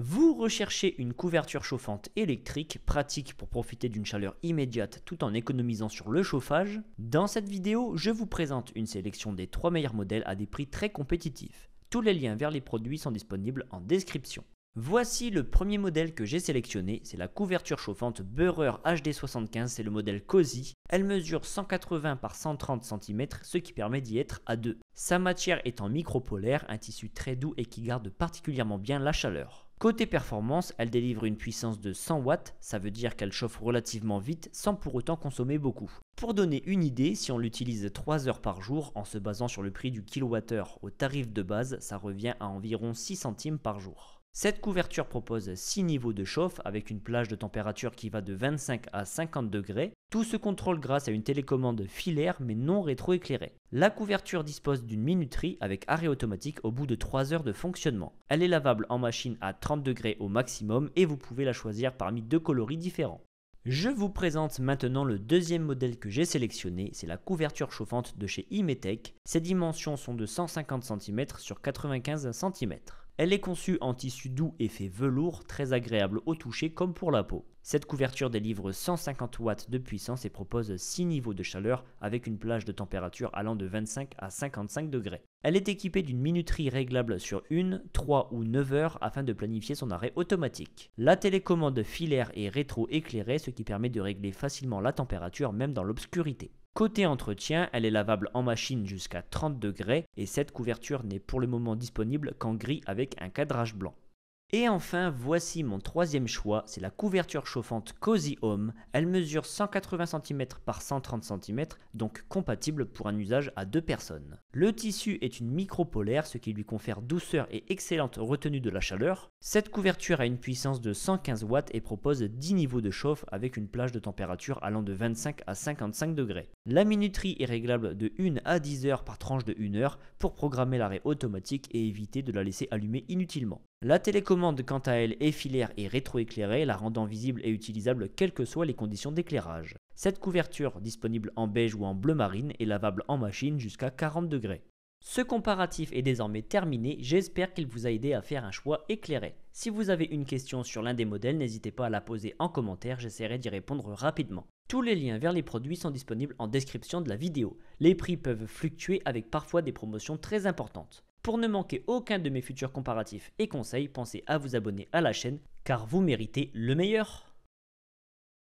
Vous recherchez une couverture chauffante électrique pratique pour profiter d'une chaleur immédiate tout en économisant sur le chauffage? Dans cette vidéo, je vous présente une sélection des 3 meilleurs modèles à des prix très compétitifs. Tous les liens vers les produits sont disponibles en description. Voici le premier modèle que j'ai sélectionné, c'est la couverture chauffante Beurer HD75, c'est le modèle Cozy. Elle mesure 180 par 130 cm, ce qui permet d'y être à deux. Sa matière est en micropolaire, un tissu très doux et qui garde particulièrement bien la chaleur. Côté performance, elle délivre une puissance de 100 watts, ça veut dire qu'elle chauffe relativement vite sans pour autant consommer beaucoup. Pour donner une idée, si on l'utilise 3 heures par jour en se basant sur le prix du kilowattheure au tarif de base, ça revient à environ 6 centimes par jour. Cette couverture propose 6 niveaux de chauffe avec une plage de température qui va de 25 à 50 degrés. Tout se contrôle grâce à une télécommande filaire mais non rétroéclairée. La couverture dispose d'une minuterie avec arrêt automatique au bout de 3 heures de fonctionnement. Elle est lavable en machine à 30 degrés au maximum et vous pouvez la choisir parmi 2 coloris différents. Je vous présente maintenant le deuxième modèle que j'ai sélectionné, c'est la couverture chauffante de chez Imetec. Ses dimensions sont de 150 cm sur 95 cm. Elle est conçue en tissu doux effet velours, très agréable au toucher comme pour la peau. Cette couverture délivre 150 watts de puissance et propose 6 niveaux de chaleur avec une plage de température allant de 25 à 55 degrés. Elle est équipée d'une minuterie réglable sur 1, 3 ou 9 heures afin de planifier son arrêt automatique. La télécommande filaire est rétro-éclairée, ce qui permet de régler facilement la température même dans l'obscurité. Côté entretien, elle est lavable en machine jusqu'à 30 degrés et cette couverture n'est pour le moment disponible qu'en gris avec un cadrage blanc. Et enfin, voici mon troisième choix, c'est la couverture chauffante Cozy Home. Elle mesure 180 cm par 130 cm, donc compatible pour un usage à 2 personnes. Le tissu est une micropolaire, ce qui lui confère douceur et excellente retenue de la chaleur. Cette couverture a une puissance de 115 watts et propose 10 niveaux de chauffe avec une plage de température allant de 25 à 55 degrés. La minuterie est réglable de 1 à 10 heures par tranche de 1 heure pour programmer l'arrêt automatique et éviter de la laisser allumer inutilement. La télécommande quant à elle est filaire et rétroéclairée, la rendant visible et utilisable quelles que soient les conditions d'éclairage. Cette couverture, disponible en beige ou en bleu marine, est lavable en machine jusqu'à 40 degrés. Ce comparatif est désormais terminé, j'espère qu'il vous a aidé à faire un choix éclairé. Si vous avez une question sur l'un des modèles, n'hésitez pas à la poser en commentaire, j'essaierai d'y répondre rapidement. Tous les liens vers les produits sont disponibles en description de la vidéo. Les prix peuvent fluctuer avec parfois des promotions très importantes. Pour ne manquer aucun de mes futurs comparatifs et conseils, pensez à vous abonner à la chaîne car vous méritez le meilleur.